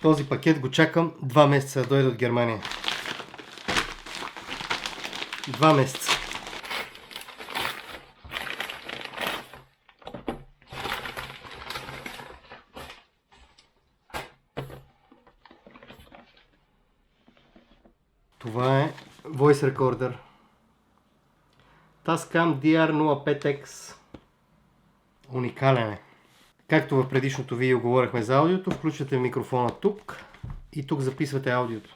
Този пакет го чакам 2 месеца да дойде от Германия. 2 месеца. Това е Voice Recorder. Tascam DR05X. Уникален е. Както в предишното видео говорихме за аудиото, включвате микрофона тук и тук записвате аудиото.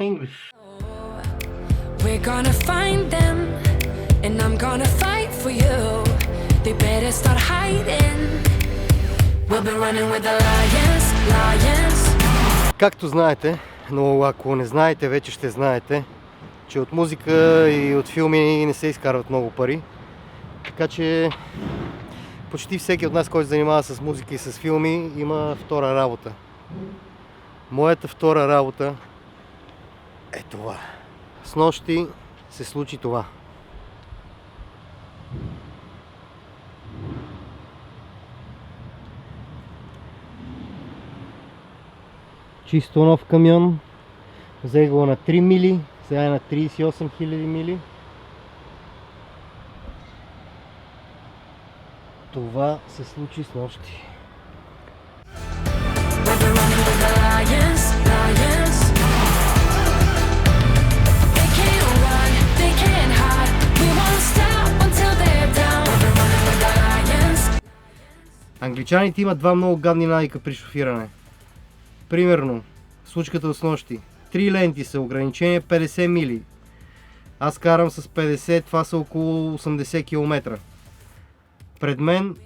English. We're gonna find them and I'm gonna fight for you. They better start hiding. We'll be running with the lions. Както знаете, но ако не знаете, вече ще знаете, че от музика и от филми не се изкарват много пари. Така че почти всеки от нас, който се занимава с музика и с филми, има втора работа. Моята втора работа е това. Снощи се случи това. Чисто нов камион. Взех го на 3 мили, сега е на 38 000 мили. Това се случи снощи. Англичаните имат два много гадни навика при шофиране. Примерно, случката от снощи. 3 ленти са, ограничение 50 мили. Аз карам с 50, това са около 80 км. Пред мен,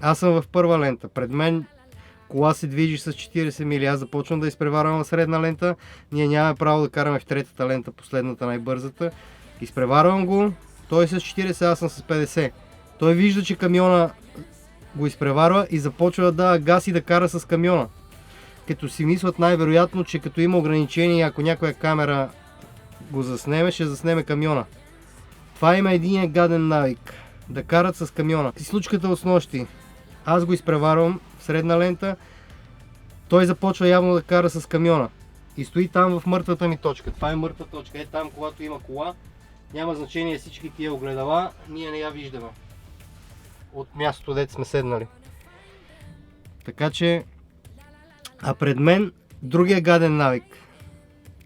аз съм в първа лента, пред мен кола се движи с 40 мили. Аз започвам да изпреварвам в средна лента, ние нямаме право да караме в третата лента, последната, най-бързата. Изпреварвам го, той е с 40, аз съм с 50. Той вижда, че камиона го изпреварва и започва да дава газ и да кара с камиона. Като си мислят най-вероятно, че като има ограничение, ако някоя камера го заснеме, ще заснеме камиона. Това има един гаден навик. Да карат с камиона. И случката от снощи. Аз го изпреварвам в средна лента. Той започва явно да кара с камиона. И стои там в мъртвата ми точка. Това е мъртва точка. Е там, когато има кола. Няма значение всички тия огледала. Ние не я виждаме. От мястото, дето сме седнали. Така че... А пред мен другия гаден навик.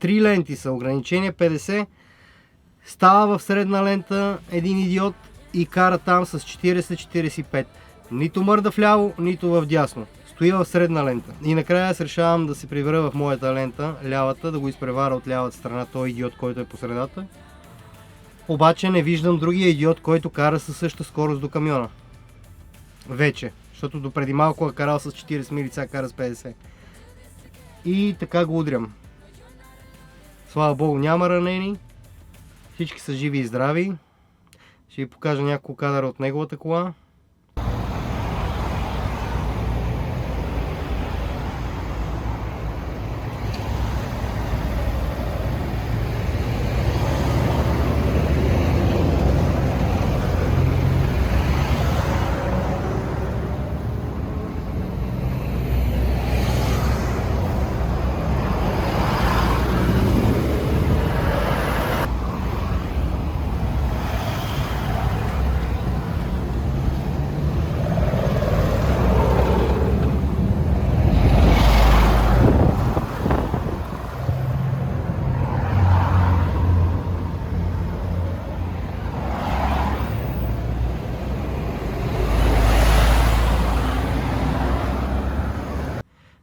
3 ленти са, ограничение 50. Става в средна лента един идиот и кара там с 40-45. Нито мърда вляво, нито в дясно. Стои в средна лента. И накрая аз решавам да се прибера в моята лента, лявата, да го изпревара от лявата страна, той идиот, който е по средата. Обаче не виждам другия идиот, който кара със същата скорост до камиона. Вече. Защото допреди малко е карал с 40 мили, сега кара с 50. И така го удрям. Слава Богу, няма ранени. Всички са живи и здрави. Ще ви покажа няколко кадъра от неговата кола.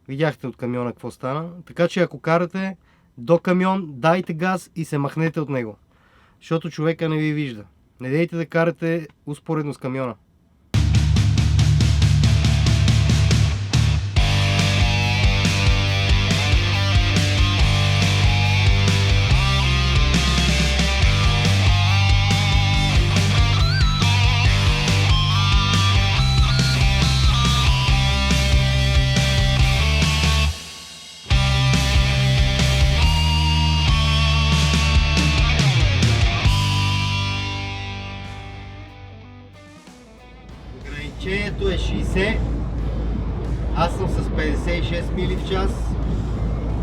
Видяхте от камиона какво стана. Така че ако карате до камион, дайте газ и се махнете от него. Защото човека не ви вижда. Не дейте да карате успоредно с камиона. 60, аз съм с 56 мили в час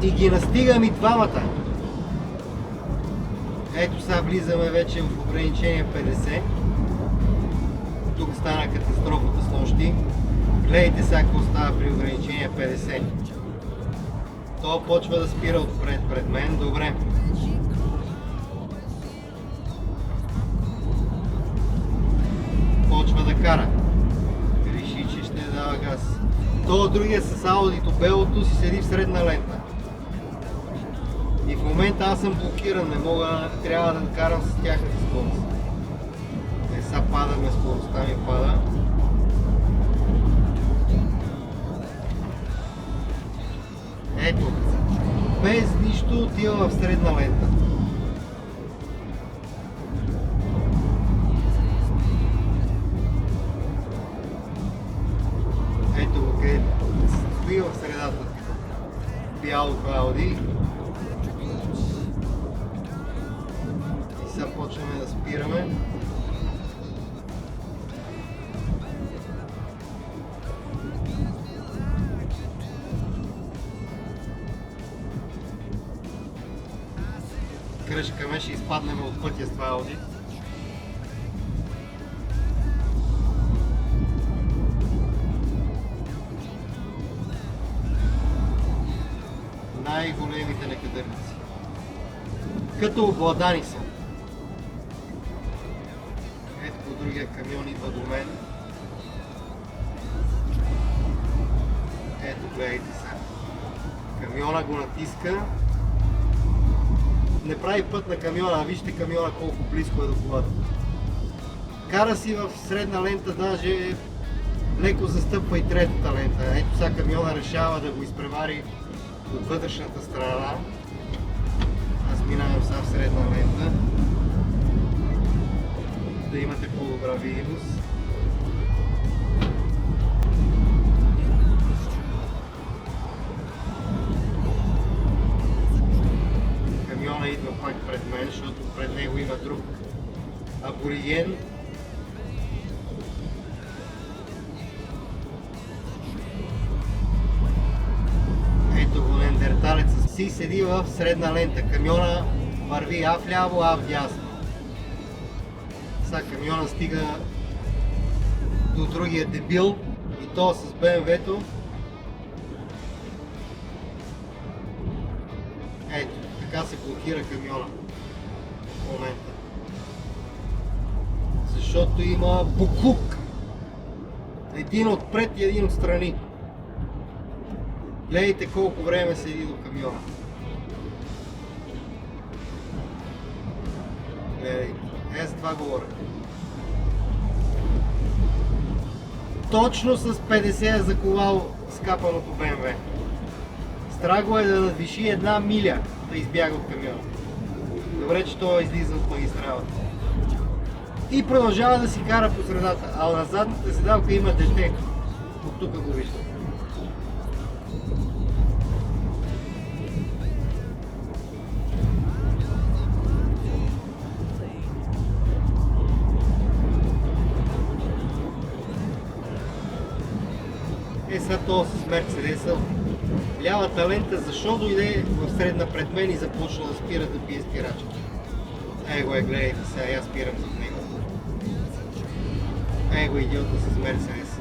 и ги настигам и двамата. Ето сега влизаме вече в ограничение 50. Тук стана катастрофата с нощи. Гледайте сега какво става при ограничение 50. То почва да спира отпред пред мен. Добре. Почва да кара. Реши, че ще дава газ. То другия с аудито белото си седи в средна лента. И в момента аз съм блокиран, не мога, трябва да карам с тяхната скорост. Сега падаме, скоростта ми пада. Ето, без нищо отива в средна лента. Ето го, къде стои в средата. Бялото Ауди. И сега почваме да спираме. Кръжкаме, ще изпаднем от пътя с това Ауди. Най-големите некадърници. Като обладани са. Ето по другия камион идва до мен. Ето гледайте сега. Камиона го натиска. Не прави път на камиона, а вижте камиона колко близко е до колата. Кара си в средна лента, даже леко застъпва и третата лента. Ето сега камиона решава да го изпревари от вътрешната страна. Аз минавам сега в средна лента. Да имате по-добра видимост. Камиона идва пак пред мен, защото пред него има друг абориген. Ето го, неандерталецът си седи в средна лента. Камиона върви а вляво, а вдясно. Сега камиона стига до другия дебил и то с БМВ-то. Ето, така се блокира камиона в момента. Защото има буклук. Един отпред и един отстрани. Гледайте колко време седи до камиона. Гледайте. За това говоря. Точно с 50 е заковал скапаното БМВ. Страх го е да надвиши една миля да избяга от камиона. Добре, че той излиза от магистралата. И продължава да си кара по средата, а на задната седалка има дете. От тук го виждам. Сега това с Мерцедеса, лявата лента, защо дойде в средна пред мен и започна да спира да пие спирачка. Его гледайте сега, аз спирам зад него. Его идиота с Мерцедеса.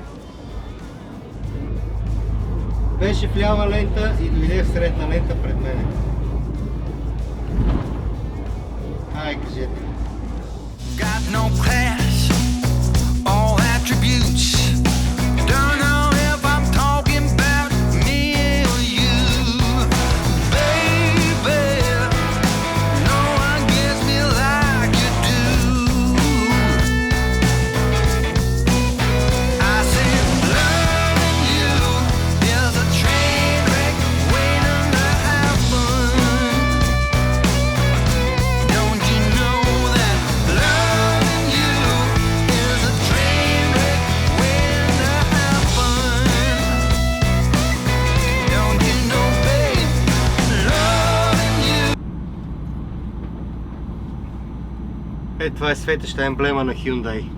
Беше в лява лента и дойде в средна лента пред мене. Ай, кажете. Got no class or attributes. Don't know. Това е светеща емблема на Hyundai.